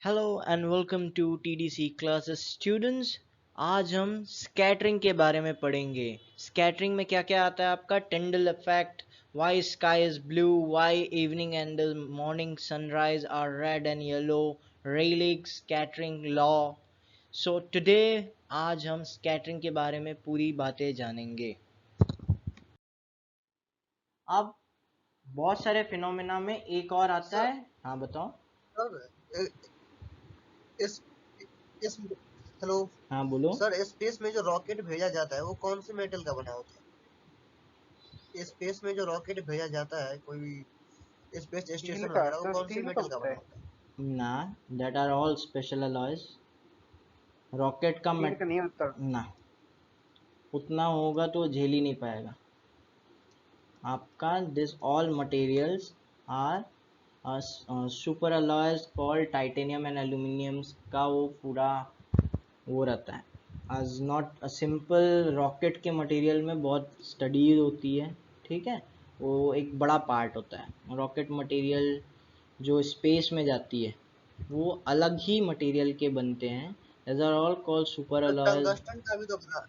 Hello and welcome to TDC classes students. आज हम scattering के बारे में पढ़ेंगे। स्कैटरिंग में क्या क्या आता है आपका? Tyndall effect, why sky is blue, why evening and the morning sunrise are red and yellow, Rayleigh scattering law. So today आज हम स्कैटरिंग के बारे में पूरी बातें जानेंगे। अब बहुत सारे फिनोमेना में एक और आता सर है। हाँ बताओ। सर इस इस हेलो हाँ बोलो। सर, स्पेस में जो रॉकेट भेजा जाता है वो कौन से मेटल का बना होता है? स्पेस में जो रॉकेट भेजा जाता है, कोई भी स्पेस स्टील स्टेशन का वगैरह, वो सर, कौन से स्टील का मेटल का होता बना है। होता है? ना, that are all special alloys. Rocket का स्टील मट का नहीं होता। ना, उतना होगा तो झेल ही नहीं पाएगा आपका। This all materials are super alloys called titanium and aluminium का वो पूरा वो रहता है। आज नॉट अ सिंपल रॉकेट के मटेरियल में बहुत स्टडी होती है, ठीक है। वो एक बड़ा पार्ट होता है रॉकेट मटेरियल। जो स्पेस में जाती है वो अलग ही मटेरियल के बनते हैं। These are all called super तो alloys. टंगस्टन का भी तो बना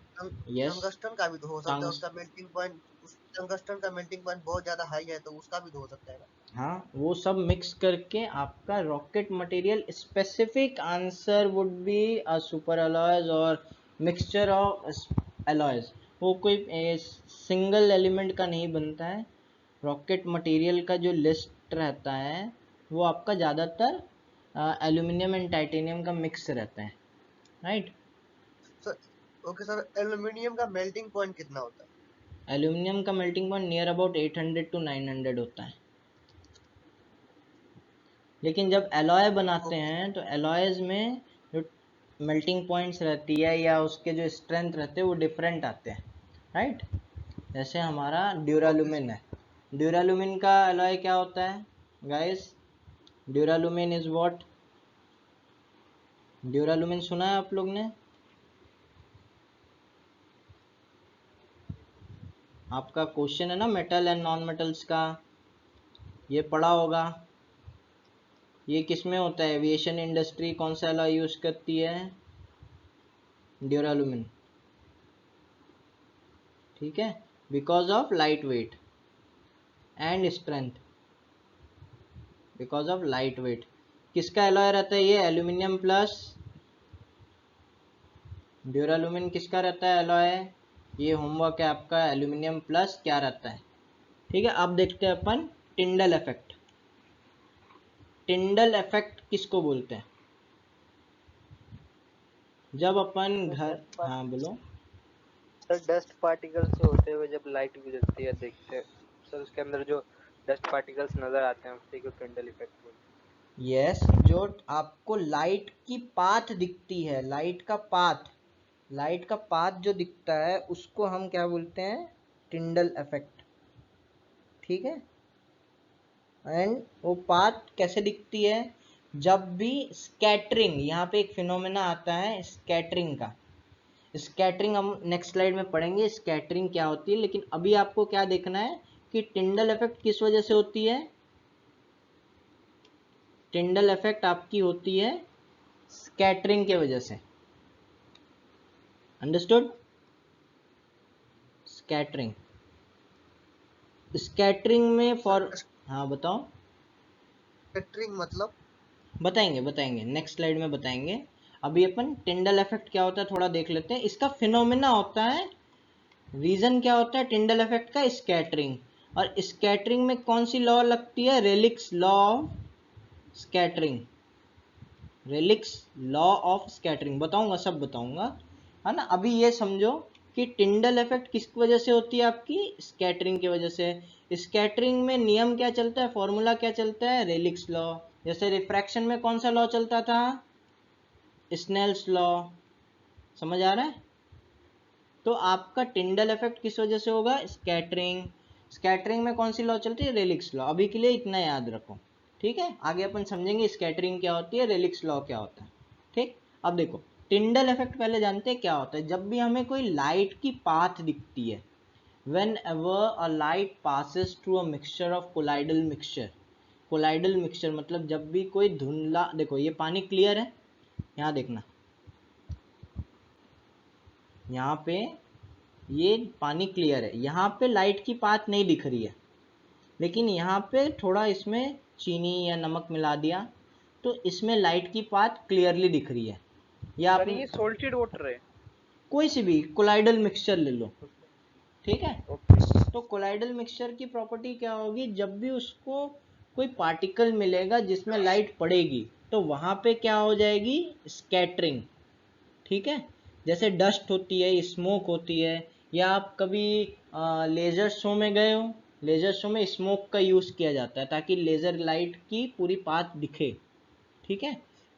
Yes, टंगस्टन का भी तो हो सकता है, टंग्स। उसका मेल्टिंग पॉइंट। उस टंगस्टन का मेल्टिंग पॉइंट बहुत ज्यादा हाई है, तो उसका भी तो हो सकता है ना? हाँ, वो सब मिक्स करके आपका rocket material specific answer would be a super alloys और मिक्सचर ऑफ अलॉयज। वो कोई सिंगल एलिमेंट का नहीं बनता है। रॉकेट मटेरियल का जो लिस्ट रहता है वो आपका ज़्यादातर एल्यूमिनियम एंड टाइटेनियम का मिक्स रहता है, right. Sir okay sir, aluminium का मेल्टिंग पॉइंट कितना होता है? एल्यूमिनियम का melting point near about 800 to 900 होता है। लेकिन जब एलॉय बनाते ओके हैं तो एलॉयज में जो मेल्टिंग पॉइंट्स रहती है या उसके जो स्ट्रेंथ रहते हैं वो डिफरेंट आते हैं, राइट। जैसे हमारा ओके ड्यूरालुमिन सर। है। ड्यूरालुमिन का एलॉय क्या होता है guys? Duralumin is what? Duralumin सुना है आप लोग ने? आपका क्वेश्चन है ना मेटल एंड नॉन मेटल्स का, ये पढ़ा होगा। ये किस में होता है? एविएशन इंडस्ट्री कौन सा एलॉय यूज करती है? ड्यूरालुमिन, ठीक है। Because of light weight and strength. Because of light weight किसका एलॉय रहता है? ये एल्यूमिनियम प्लस ड्यूरालुमिन किसका रहता है एलॉय? ये होमवर्क है आपका। एल्यूमिनियम प्लस क्या रहता है, ठीक है। अब देखते हैं अपन टिंडल इफेक्ट। टिंडल इफेक्ट किसको बोलते हैं? जब अपन घर, हाँ बोलो। सर डस्ट पार्टिकल से होते हुए जब लाइट गुजरती है देखते हैं सर, उसके अंदर जो डस्ट पार्टिकल्स नजर आते हैं उसी को टिंडल इफेक्ट बोलते यस, जो आपको लाइट की पाथ दिखती है, लाइट का पाथ, लाइट का पाथ जो दिखता है उसको हम क्या बोलते हैं? टिंडल इफेक्ट, ठीक है। एंड वो पाथ कैसे दिखती है? जब भी स्कैटरिंग, यहाँ पे एक फिनोमेना आता है स्कैटरिंग का। स्कैटरिंग हम नेक्स्ट स्लाइड में पढ़ेंगे स्कैटरिंग क्या होती है, लेकिन अभी आपको क्या देखना है कि टिंडल इफेक्ट किस वजह से होती है। टिंडल इफेक्ट आपकी होती है स्कैटरिंग के वजह से। अंडरस्टूड? स्कैटरिंग, स्कैटरिंग में सर फॉर, हाँ बताओ। स्पेक्ट्रिंग मतलब? बताएंगे बताएंगे नेक्स्ट स्लाइड में बताएंगे। अभी अपन टिंडल इफेक्ट क्या होता है थोड़ा देख लेते हैं। इसका फिनोमेना होता है, रीजन क्या होता है टिंडल इफेक्ट का? स्कैटरिंग। और स्कैटरिंग में कौन सी लॉ लगती है? Relics law of scattering. Relics law of scattering बताऊंगा, सब बताऊंगा, है ना। अभी ये समझो कि टिंडल इफेक्ट किस वजह से होती है आपकी? स्कैटरिंग की वजह से। स्कैटरिंग में नियम क्या चलता है, फॉर्मूला क्या चलता है? Relics law. जैसे रिफ्रैक्शन में कौन सा लॉ चलता था? Snell's law. समझ आ रहा है? तो आपका टिंडल इफेक्ट किस वजह से होगा? स्कैटरिंग। स्कैटरिंग में कौन सी लॉ चलती है? Relics law. अभी के लिए इतना याद रखो, ठीक है। आगे अपन समझेंगे स्कैटरिंग क्या होती है, रेलिक्स लॉ क्या होता है, ठीक। अब देखो टिंडल इफेक्ट पहले जानते हैं क्या होता है। जब भी हमें कोई लाइट की पाथ दिखती है, when ever a light passes through a mixture of colloidal mixture, colloidal mixture मतलब जब भी कोई धुंधला, देखो ये पानी क्लियर है, यहाँ देखना, यहाँ पे ये पानी क्लियर है, यहाँ पे लाइट की पाथ नहीं दिख रही है, लेकिन यहाँ पे थोड़ा इसमें चीनी या नमक मिला दिया तो इसमें लाइट की पाथ क्लियरली दिख रही है। या सर आप ये सोल्टेड वाटर है? कोई सी भी कोलाइडल मिक्सचर ले लो, ठीक है। ओके। तो कोलाइडल मिक्सचर की प्रॉपर्टी क्या होगी, जब भी उसको कोई पार्टिकल मिलेगा जिसमें लाइट पड़ेगी तो वहां पे क्या हो जाएगी, स्कैटरिंग, ठीक है। जैसे डस्ट होती है, स्मोक होती है, या आप कभी लेजर शो में गए हो, लेजर शो में स्मोक का यूज किया जाता है ताकि लेजर लाइट की पूरी पाथ दिखे, ठीक है।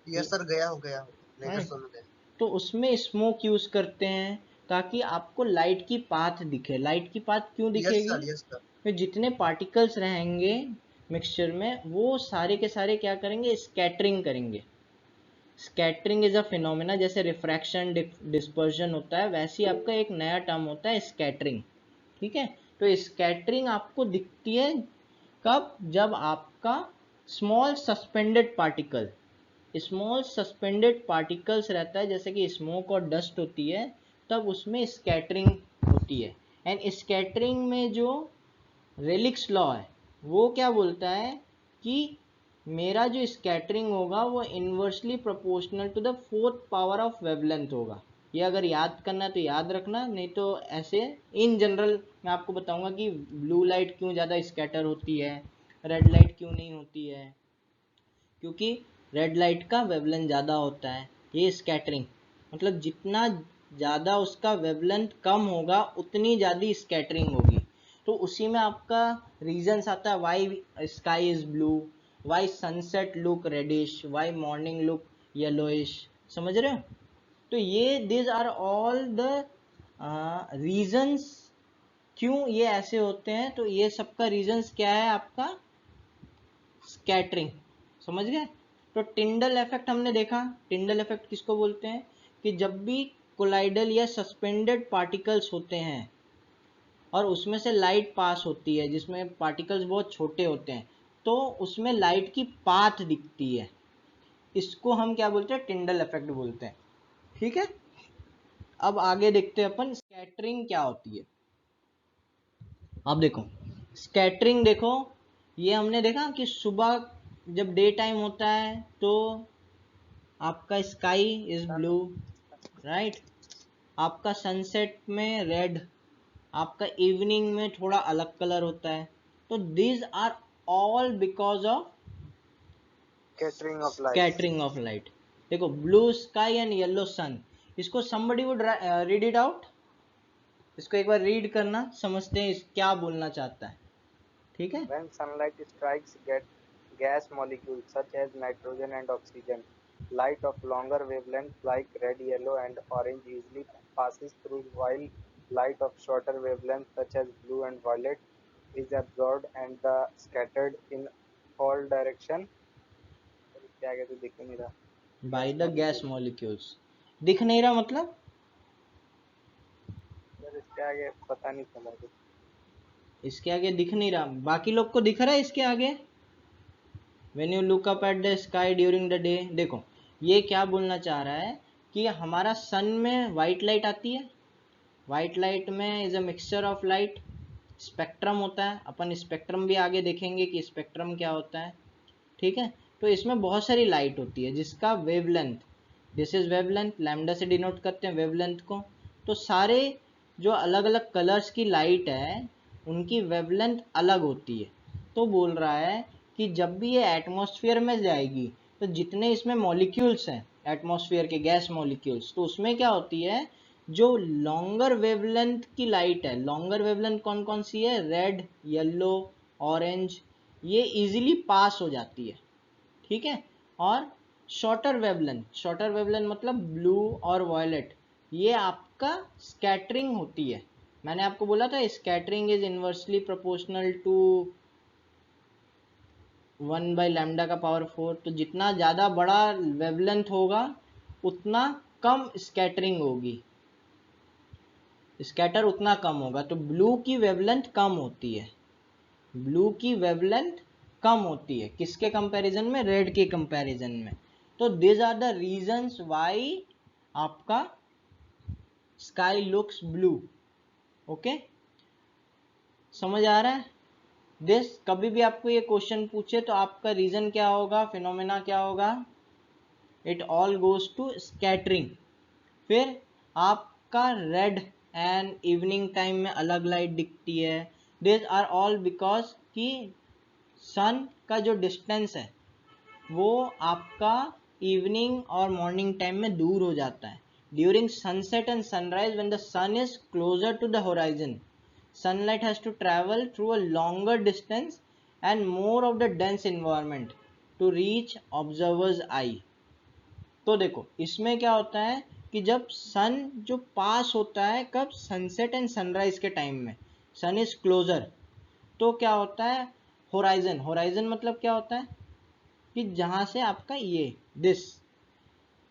यस सर, गया हो लेजर Right? शो में गया। तो उसमें स्मोक यूज करते हैं ताकि आपको लाइट की पाथ दिखे। लाइट की पाथ क्यों यस दिखेगी, सर, यस सर। तो जितने पार्टिकल्स रहेंगे मिक्सचर में वो सारे के सारे क्या करेंगे, स्कैटरिंग करेंगे। स्कैटरिंग इज अ फिनोमेना, जैसे रिफ्रैक्शन डिस्पर्जन होता है वैसे ही आपका एक नया टर्म होता है स्कैटरिंग, ठीक है। तो स्कैटरिंग आपको दिखती है कब, जब आपका small suspended particle, small suspended particles रहता है जैसे कि स्मोक और डस्ट होती है, तब उसमें स्कैटरिंग होती है। एंड स्कैटरिंग में जो रेलिक्स लॉ है वो क्या बोलता है कि मेरा जो स्कैटरिंग होगा वो inversely proportional to the fourth power of wavelength होगा। ये अगर याद करना है तो याद रखना, नहीं तो ऐसे इन जनरल मैं आपको बताऊंगा कि ब्लू लाइट क्यों ज़्यादा स्कैटर होती है, रेड लाइट क्यों नहीं होती है, क्योंकि रेड लाइट का वेवलेंथ ज़्यादा होता है। ये स्कैटरिंग मतलब जितना ज़्यादा उसका वेवलेंथ कम होगा उतनी ज़्यादा स्कैटरिंग होगी। तो उसी में आपका रीजंस आता है why sky is blue, why sunset look reddish, why morning look yellowish, समझ रहे हो। तो ये this are all the reasons क्यों ये ऐसे होते हैं। तो ये सबका रीजंस क्या है, आपका स्कैटरिंग, समझ गए। तो टिंडल इफेक्ट हमने देखा, टिंडल इफेक्ट किसको बोलते हैं कि जब भी कोलाइडल या सस्पेंडेड पार्टिकल्स होते हैं और उसमें से लाइट पास होती है, जिसमें पार्टिकल्स बहुत छोटे होते हैं तो उसमें लाइट की पाथ दिखती है, इसको हम क्या बोलते हैं, टिंडल इफेक्ट बोलते हैं, ठीक है। अब आगे देखते हैं अपन स्कैटरिंग क्या होती है। अब देखो स्कैटरिंग, देखो ये हमने देखा कि सुबह जब डे टाइम होता है तो आपका स्काई इज ब्लू, राइट, आपका सनसेट में रेड, आपका इवनिंग में थोड़ा अलग कलर होता है। तो these are all because of scattering of light. Scattering of light. देखो blue sky and yellow sun, इसको somebody would read it out, इसको एक बार रीड करना, समझते हैं क्या बोलना चाहता है, ठीक है। When sunlight strikes gas molecules such as nitrogen and oxygen, light of longer wavelength like red, yellow, and orange easily passes through, while light of shorter wavelength such as blue and violet is absorbed and scattered in all direction. इसके आगे तो दिख ही नहीं रहा। By Gas the gas molecule। Molecules, दिख नहीं रहा मतलब सर इसके आगे पता नहीं चला कुछ। इसके आगे दिख नहीं रहा, बाकी लोग को दिख रहा है इसके आगे। When you look up at the sky during the day, देखो ये क्या बोलना चाह रहा है कि हमारा सन में वाइट लाइट आती है, वाइट लाइट में is a mixture of light, spectrum होता है, अपन स्पेक्ट्रम भी आगे देखेंगे कि स्पेक्ट्रम क्या होता है, ठीक है। तो इसमें बहुत सारी लाइट होती है जिसका wavelength, this is wavelength, lambda से डिनोट करते हैं वेवलेंथ को। तो सारे जो अलग अलग कलर्स की लाइट है उनकी वेवलेंथ अलग होती है। तो बोल रहा है कि जब भी ये एटमॉस्फेयर में जाएगी तो जितने इसमें मॉलिक्यूल्स हैं एटमॉस्फेयर के गैस मॉलिक्यूल्स, तो उसमें क्या होती है, जो लॉन्गर वेवलेंथ की लाइट है, लॉन्गर वेवलेंथ कौन कौन सी है, रेड, येलो, ऑरेंज, ये इजीली पास हो जाती है, ठीक है। और शॉर्टर वेवलेंथ मतलब ब्लू और वायलेट, ये आपका स्कैटरिंग होती है। मैंने आपको बोला था scattering is inversely proportional to 1/λ का पावर 4। तो जितना ज़्यादा बड़ा वेवलेंथ होगा उतना कम स्कैटरिंग होगी, स्कैटर उतना कम होगा। तो ब्लू की वेवलेंथ कम होती है, ब्लू की वेवलेंथ कम होती है, किसके कंपैरिजन में, रेड के कंपैरिजन में। तो this are the reasons why आपका स्काई लुक्स ब्लू। ओके, समझ आ रहा है? दिस, कभी भी आपको ये क्वेश्चन पूछे तो आपका रीजन क्या होगा, फिनोमेना क्या होगा, it all goes to scattering. फिर आपका रेड एंड इवनिंग टाइम में अलग लाइट दिखती है, दिस आर ऑल बिकॉज कि सन का जो डिस्टेंस है वो आपका इवनिंग और मॉर्निंग टाइम में दूर हो जाता है। During sunset and sunrise when the sun is closer to the horizon, sunlight has to travel through a longer distance and more of the dense environment to reach observer's eye। तो देखो इसमें क्या होता है कि जब सन जो पास होता है, कब, सनसेट एंड सनराइज के टाइम में, सन इज क्लोजर, तो क्या होता है, होराइजन, होराइजन मतलब क्या होता है कि जहां से आपका ये दिस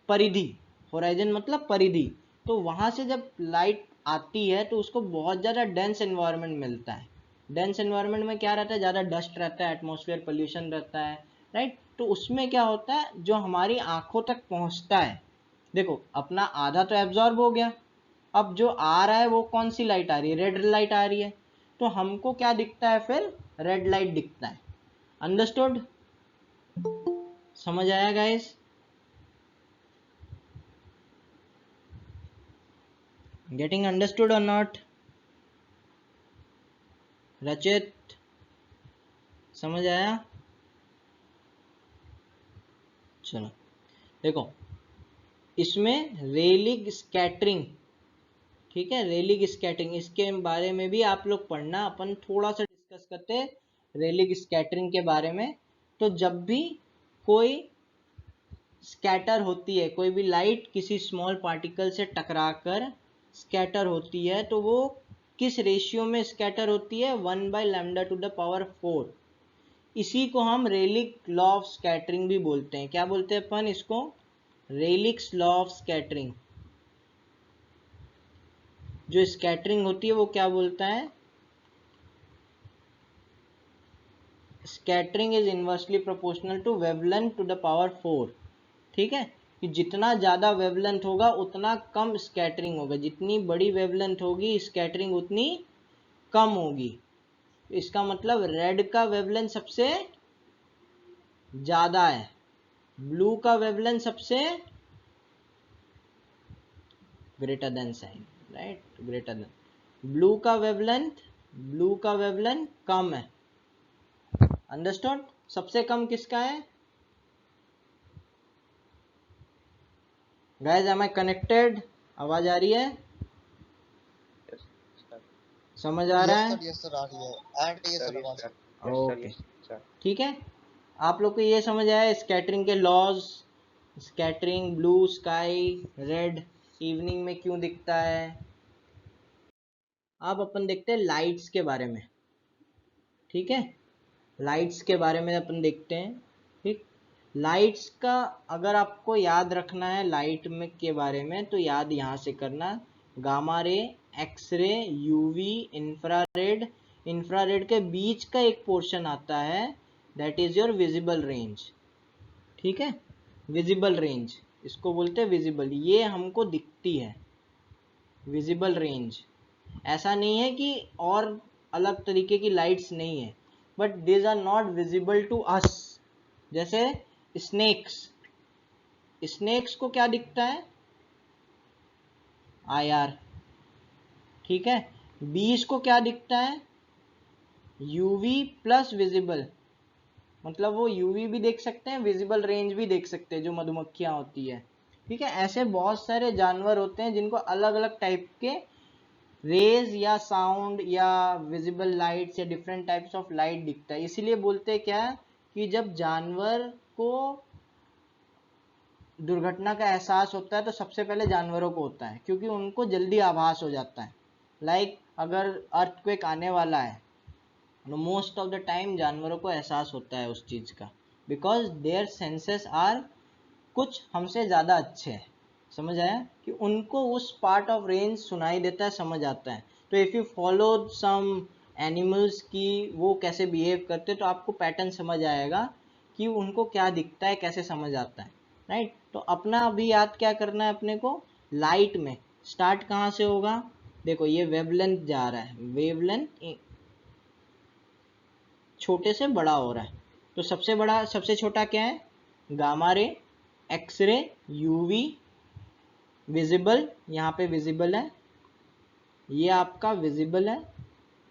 परिधि, होराइजन मतलब परिधि, तो वहां से जब लाइट आती है तो उसको बहुत ज़्यादा डेंस एनवायरनमेंट मिलता है। डेंस एनवायरनमेंट में क्या रहता है, ज़्यादा डस्ट रहता है, एटमॉस्फेयर पोल्यूशन रहता है, राइट। तो उसमें क्या होता है, जो हमारी आंखों तक पहुंचता है, देखो अपना आधा तो एब्जॉर्ब हो गया, अब जो आ रहा है वो कौन सी लाइट आ रही है, रेड लाइट आ रही है, तो हमको क्या दिखता है फिर, रेड लाइट दिखता है। अंडरस्टूड, समझ आया गाइस? गेटिंग अंडरस्टूड और नॉट? रचित, समझ आया? चलो देखो, इसमें रेलिग स्कैटरिंग, ठीक है, रेलिग स्कैटरिंग, इसके बारे में भी आप लोग पढ़ना, अपन थोड़ा सा डिस्कस करते हैं रेलिग स्कैटरिंग के बारे में। तो जब भी कोई स्कैटर होती है, कोई भी लाइट किसी स्मॉल पार्टिकल से टकराकर स्कैटर होती है, तो वो किस रेशियो में स्कैटर होती है, 1/λ⁴। इसी को हम रेलिक लॉ ऑफ स्कैटरिंग भी बोलते हैं। क्या बोलते हैं अपन इसको, रेलिक्स लॉ ऑफ स्कैटरिंग। जो स्कैटरिंग होती है वो क्या बोलता है, scattering is inversely proportional to wavelength to the power 4। ठीक है, कि जितना ज़्यादा वेवलेंथ होगा उतना कम स्कैटरिंग होगा, जितनी बड़ी वेवलेंथ होगी स्कैटरिंग उतनी कम होगी। इसका मतलब रेड का वेवलेंथ सबसे ज़्यादा है, ब्लू का वेवलेंथ सबसे greater than sign, right, greater than. Blue का वेवलेंथ कम है। अंडरस्टूड? सबसे कम किसका है गाइस, एम आई कनेक्टेड? आवाज आ रही है, समझ आ रहा है? यस सर, आ रही है, एंड ये सर आवाज। ओके, ठीक है, आप लोग को ये समझ आया स्कैटरिंग के laws, scattering, blue sky, red evening में क्यों दिखता है। अब अपन देखते हैं लाइट्स के बारे में, ठीक है, लाइट्स के बारे में अपन देखते हैं। ठीक, लाइट्स का अगर आपको याद रखना है लाइट में के बारे में, तो याद यहाँ से करना, gamma ray, X ray, UV, infrared. Infrared के बीच का एक पोर्शन आता है, that is your visible range. ठीक है, विजिबल रेंज इसको बोलते हैं, विजिबल, ये हमको दिखती है, विजिबल रेंज। ऐसा नहीं है कि और अलग तरीके की लाइट्स नहीं है, but these are not visible to us. जैसे स्नेक्स, स्नेक्स को क्या दिखता है, IR। ठीक है, बीज को क्या दिखता है, UV प्लस विजिबल, मतलब वो UV भी देख सकते हैं, विजिबल रेंज भी देख सकते हैं, जो मधुमक्खियां होती है। ठीक है, ऐसे बहुत सारे जानवर होते हैं जिनको अलग अलग टाइप के रेज या साउंड या विजिबल लाइट्स या डिफरेंट टाइप्स ऑफ लाइट दिखता है। इसीलिए बोलते हैं क्या, कि जब जानवर को दुर्घटना का एहसास होता है तो सबसे पहले जानवरों को होता है, क्योंकि उनको जल्दी आभास हो जाता है। लाइक अगर अर्थक्वेक आने वाला है, मोस्ट ऑफ द टाइम जानवरों को एहसास होता है उस चीज़ का, बिकॉज देयर सेंसेस आर कुछ हमसे ज़्यादा अच्छे हैं। समझ आया, कि उनको उस पार्ट ऑफ रेंज सुनाई देता है, समझ आता है। तो if you follow some animals की वो कैसे बिहेव करते हैं, तो आपको पैटर्न समझ आएगा कि उनको क्या दिखता है, कैसे समझ आता है, राइट। तो अपना अभी याद क्या करना है अपने को, लाइट में स्टार्ट कहाँ से होगा, देखो ये वेवलेंथ जा रहा है, वेवलेंथ छोटे से बड़ा हो रहा है, तो सबसे बड़ा सबसे छोटा क्या है, gamma ray, X ray, UV, visible, यहाँ पे विजिबल है, ये आपका विजिबल है,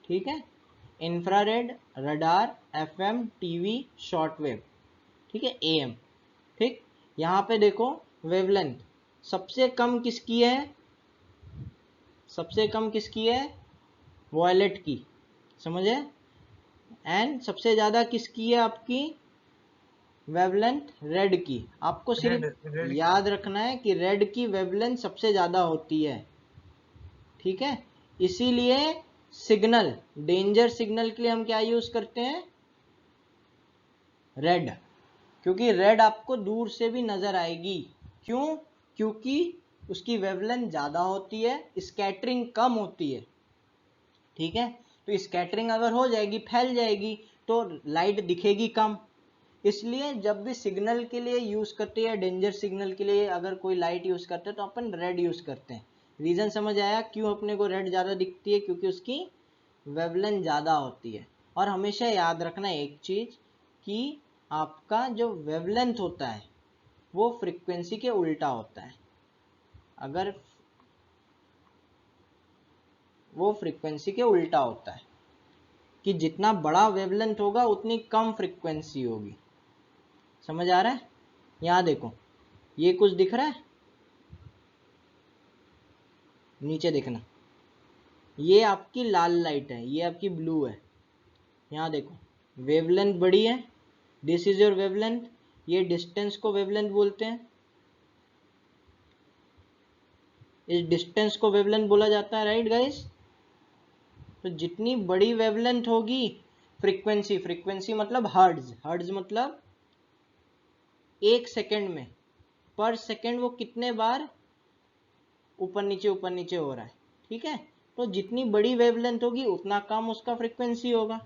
ठीक है, infrared, radar, FM, TV, shortwave, ठीक है, एएम, ठीक। यहाँ पे देखो वेवलेंथ सबसे कम किसकी है, सबसे कम किसकी है, वॉयलेट की, समझे, एंड सबसे ज्यादा किसकी है आपकी, वेवलेंथ रेड की। आपको सिर्फ रेड याद रखना है कि रेड की वेवलेंथ सबसे ज्यादा होती है, ठीक है। इसीलिए सिग्नल, डेंजर सिग्नल के लिए हम क्या यूज करते हैं, रेड, क्योंकि रेड आपको दूर से भी नजर आएगी, क्यों, क्योंकि उसकी वेवलेंथ ज्यादा होती है, स्कैटरिंग कम होती है, ठीक है। तो स्कैटरिंग अगर हो जाएगी, फैल जाएगी, तो लाइट दिखेगी कम। इसलिए जब भी सिग्नल के लिए यूज करते हैं, डेंजर सिग्नल के लिए अगर कोई लाइट यूज करते हैं तो अपन रेड यूज करते हैं। रीजन समझ आया क्यों अपने को रेड ज्यादा दिखती है, क्योंकि उसकी वेवलेंथ ज्यादा होती है। और हमेशा याद रखना एक चीज कि आपका जो वेवलेंथ होता है वो फ्रीक्वेंसी के उल्टा होता है, अगर वो फ्रीक्वेंसी के उल्टा होता है कि जितना बड़ा वेवलेंथ होगा उतनी कम फ्रीक्वेंसी होगी, समझ आ रहा है। यहाँ देखो ये कुछ दिख रहा है, नीचे देखना, ये आपकी लाल लाइट है, ये आपकी ब्लू है, यहाँ देखो वेवलेंथ बड़ी है, दिस इज योर वेवलेंथ, ये डिस्टेंस को वेवलेंथ बोलते हैं, इस डिस्टेंस को वेवलेंथ बोला जाता है, राइट गाइस। तो जितनी बड़ी वेवलेंथ होगी, फ्रीक्वेंसी, फ्रीक्वेंसी मतलब हर्ट्ज, हर्ट्ज मतलब एक सेकंड में, पर सेकंड वो कितने बार ऊपर नीचे हो रहा है, ठीक है। तो जितनी बड़ी वेवलेंथ होगी उतना कम उसका फ्रीक्वेंसी होगा,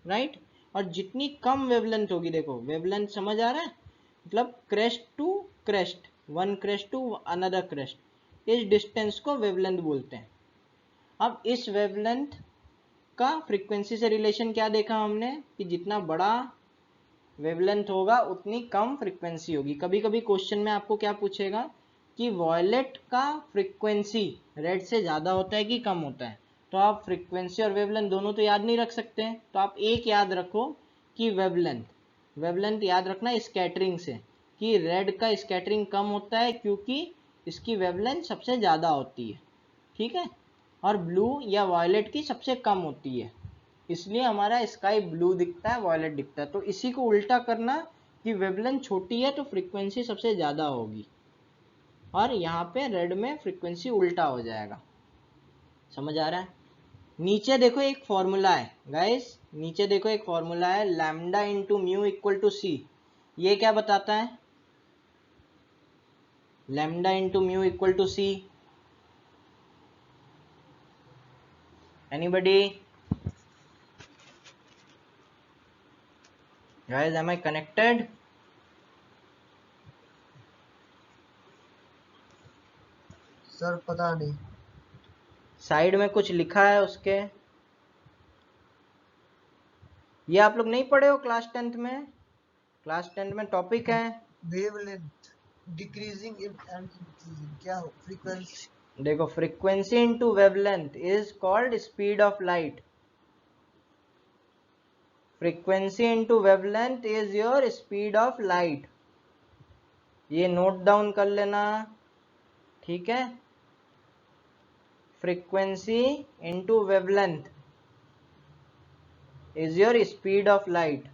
राइट। और जितनी कम वेवलेंथ होगी, देखो वेवलेंथ समझ आ रहा है, मतलब crest to crest, one crest to another crest, इस डिस्टेंस को वेवलेंथ बोलते हैं। अब इस वेवलेंथ का फ्रीक्वेंसी से रिलेशन क्या देखा हमने, कि जितना बड़ा वेवलेंथ होगा उतनी कम फ्रीक्वेंसी होगी। कभी कभी क्वेश्चन में आपको क्या पूछेगा कि वॉयलेट का फ्रीक्वेंसी रेड से ज़्यादा होता है कि कम होता है, तो आप फ्रीक्वेंसी और वेवलेंथ दोनों तो याद नहीं रख सकते हैं, तो आप एक याद रखो कि वेवलेंथ, वेवलेंथ याद रखना स्कैटरिंग से, कि रेड का स्कैटरिंग कम होता है क्योंकि इसकी वेवलेंथ सबसे ज़्यादा होती है, ठीक है, और ब्लू या वॉयलेट की सबसे कम होती है, इसलिए हमारा स्काई ब्लू दिखता है, वॉयलेट दिखता है। तो इसी को उल्टा करना कि वेवलेंथ छोटी है तो फ्रीक्वेंसी सबसे ज़्यादा होगी, और यहाँ पे रेड में फ्रीक्वेंसी उल्टा हो जाएगा, समझ आ रहा है। नीचे देखो एक फॉर्मूला है गाइस, नीचे देखो एक फॉर्मूला है, lambda into mu equal to C, ये क्या बताता है, lambda into mu equal to C, anybody guys, am I connected? Sir पता नहीं। साइड में कुछ लिखा है उसके, ये आप लोग नहीं पढ़े हो क्लास 10th में, क्लास 10th में टॉपिक है, वेवलेंथ डिक्रीजिंग एंड इंक्रीजिंग, क्या हो फ्रीक्वेंसी, देखो frequency into wavelength is called speed of light, frequency into wavelength is your speed of light, ये नोट डाउन कर लेना, ठीक है। Frequency into wavelength is your speed of light,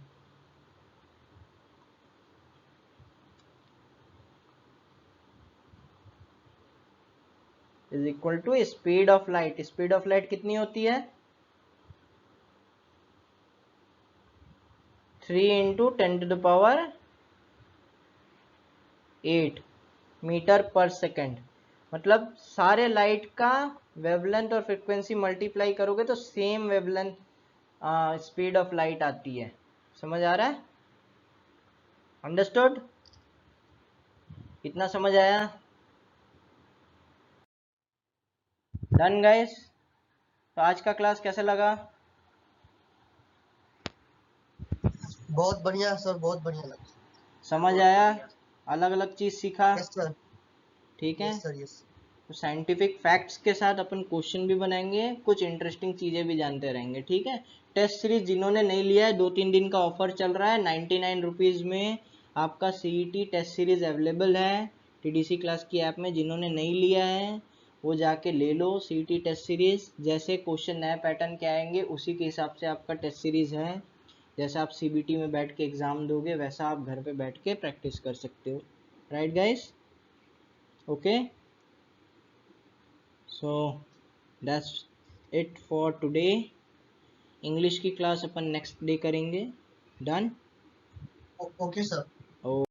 is equal to speed of light. Speed of light कितनी होती है, 3 into 10⁸ metre पर second, मतलब सारे लाइट का वेवलेंथ और फ्रीक्वेंसी मल्टीप्लाई करोगे तो same wavelength speed of light आती है। समझ आ रहा है? अंडरस्टूड? कितना समझ आया? Done guys? तो आज का क्लास कैसा लगा? बहुत बढ़िया सर, बहुत बढ़िया लगा। समझ आया? अलग अलग चीज सीखा? Yes sir. ठीक है। Yes sir, yes. तो साइंटिफिक फैक्ट्स के साथ अपन क्वेश्चन भी बनाएंगे, कुछ इंटरेस्टिंग चीजें भी जानते रहेंगे। ठीक है। टेस्ट सीरीज जिन्होंने नहीं लिया है, 2-3 दिन का ऑफर चल रहा है, 99 रुपीज में आपका सीईटी टेस्ट सीरीज अवेलेबल है टीडीसी क्लास की ऐप में। जिन्होंने नहीं लिया है वो जाके ले लो सीईटी टेस्ट सीरीज। जैसे क्वेश्चन नए पैटर्न के आएंगे उसी के हिसाब से आपका टेस्ट सीरीज है। जैसा आप सीबीटी में बैठ के एग्जाम दोगे वैसा आप घर पे बैठ के प्रैक्टिस कर सकते हो। Right guys? Okay, so that's it for today. English की क्लास अपन नेक्स्ट डे करेंगे। डन? Okay sir.